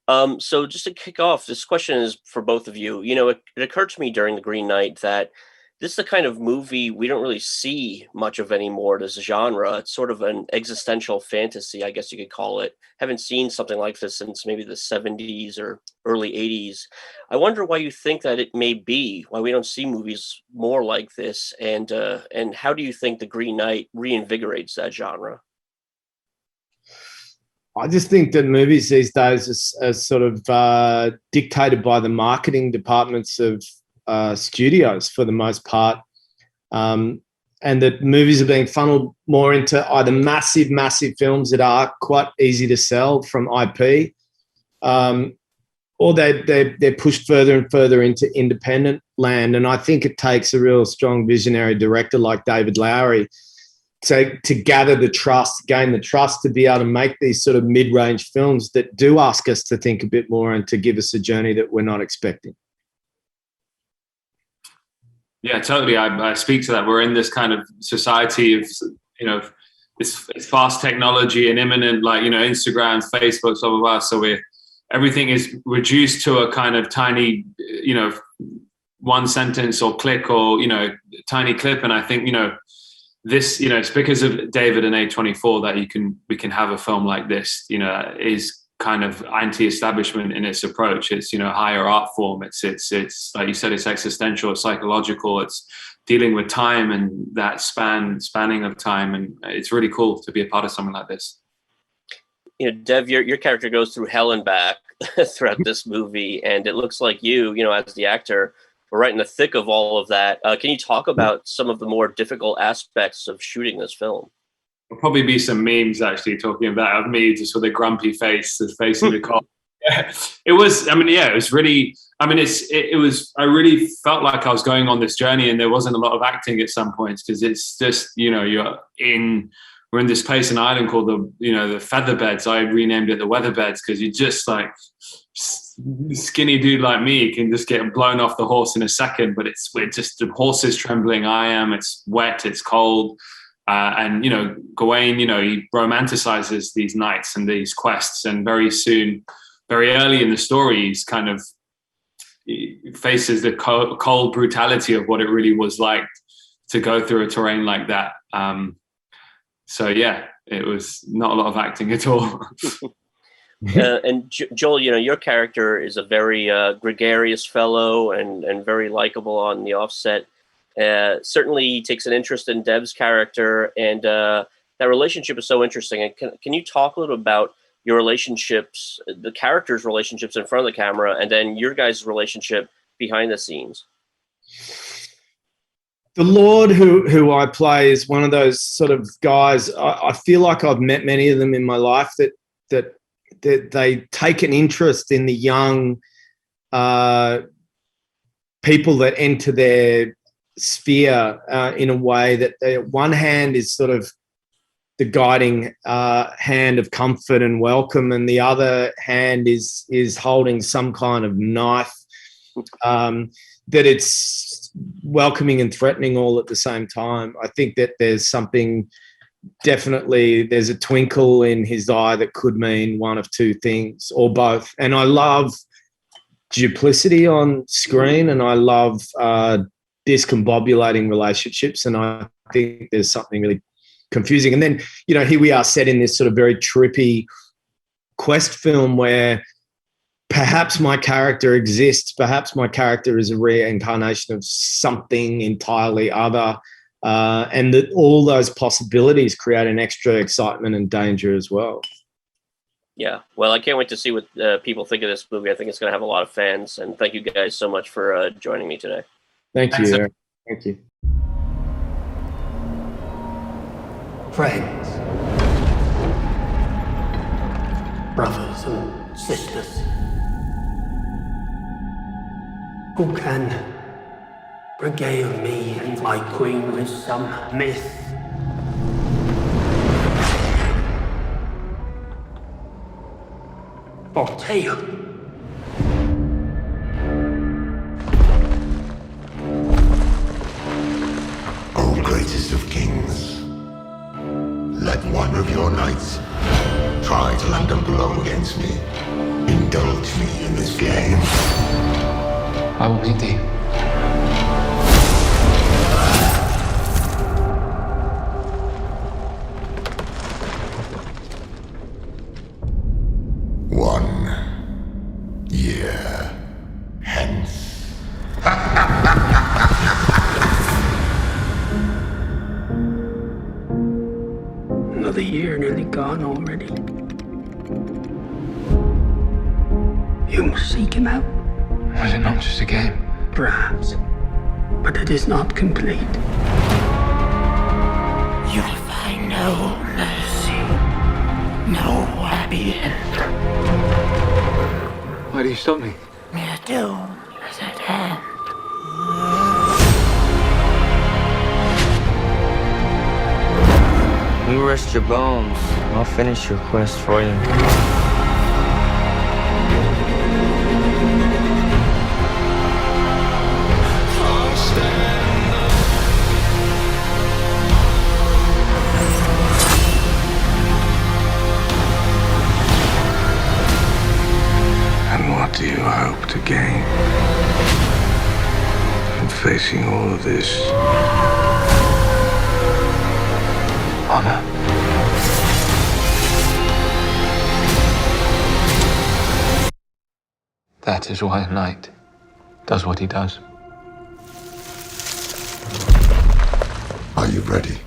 So just to kick off, this question is for both of you. It occurred to me during the Green Knight that this is the kind of movie we don't really see much of anymore. This genre, it's sort of an existential fantasy, I guess you could call it. Haven't seen something like this since maybe the 70s or early 80s. I wonder why you think that it may be, why we don't see movies more like this, and how do you think the Green Knight reinvigorates that genre? I just think that movies these days are sort of dictated by the marketing departments of studios for the most part, and that movies are being funneled more into either massive films that are quite easy to sell from IP, or they're pushed further and further into independent land. And I think it takes a real strong visionary director like David Lowery to gather the trust, gain the trust to be able to make these sort of mid-range films that do ask us to think a bit more and to give us a journey that we're not expecting. Yeah, totally. I speak to that. We're in this kind of society of, this fast technology and imminent, Instagram, Facebook, blah, blah, blah. So everything is reduced to a kind of tiny, one sentence or click or, tiny clip. And I think, this, it's because of David and A24 that we can have a film like this, is kind of anti-establishment in its approach. It's, higher art form. It's like you said, it's existential, it's psychological, it's dealing with time and that spanning of time. And it's really cool to be a part of something like this. Dev, your character goes through hell and back throughout this movie. And it looks like you, as the actor, we're right in the thick of all of that. Can you talk about some of the more difficult aspects of shooting this film? There'll probably be some memes actually talking about me just with a grumpy face, the face of the cop. Yeah, it was. It was really. It was. I really felt like I was going on this journey, and there wasn't a lot of acting at some points because it's just we're in this place, an island called the feather beds. I renamed it the weather beds because you just like skinny dude like me can just get blown off the horse in a second. But we're just the horse is trembling. I am. It's wet. It's cold. And Gawain, he romanticizes these nights and these quests, and very soon, very early in the story, he faces the cold brutality of what it really was like to go through a terrain like that. So yeah, it was not a lot of acting at all. And Joel, your character is a very gregarious fellow and very likable on the offset. Certainly takes an interest in Dev's character, and that relationship is so interesting. And can you talk a little about your relationships, the characters' relationships in front of the camera, and then your guys' relationship behind the scenes? The Lord, who I play, is one of those sort of guys. I feel like I've met many of them in my life that they take an interest in the young people that enter their sphere in a way that one hand is sort of the guiding hand of comfort and welcome, and the other hand is holding some kind of knife that it's welcoming and threatening all at the same time. I think that there's a twinkle in his eye that could mean one of two things or both. And I love duplicity on screen, and I love discombobulating relationships, and I think there's something really confusing. And then, here we are set in this sort of very trippy quest film where perhaps my character exists, perhaps my character is a reincarnation of something entirely other, and that all those possibilities create an extra excitement and danger as well. Yeah, well, I can't wait to see what people think of this movie. I think it's going to have a lot of fans, and thank you guys so much for joining me today. Thank you, Eric. Thank you. Friends, brothers and sisters, who can regale me and my queen with some myth or tale? O greatest of kings, let one of your knights Try to land a blow against me. Indulge me in this game. I will meet thee. Hence. Another year nearly gone already. You must seek him out. Was it not just a game? Perhaps. But it is not complete. You'll find no mercy. No happy end. Why do you stop me? Your doom is at hand. You rest your bones. I'll finish your quest for you. And what do you hope to gain from facing all of this? Honor. That is why a knight does what he does. Are you ready?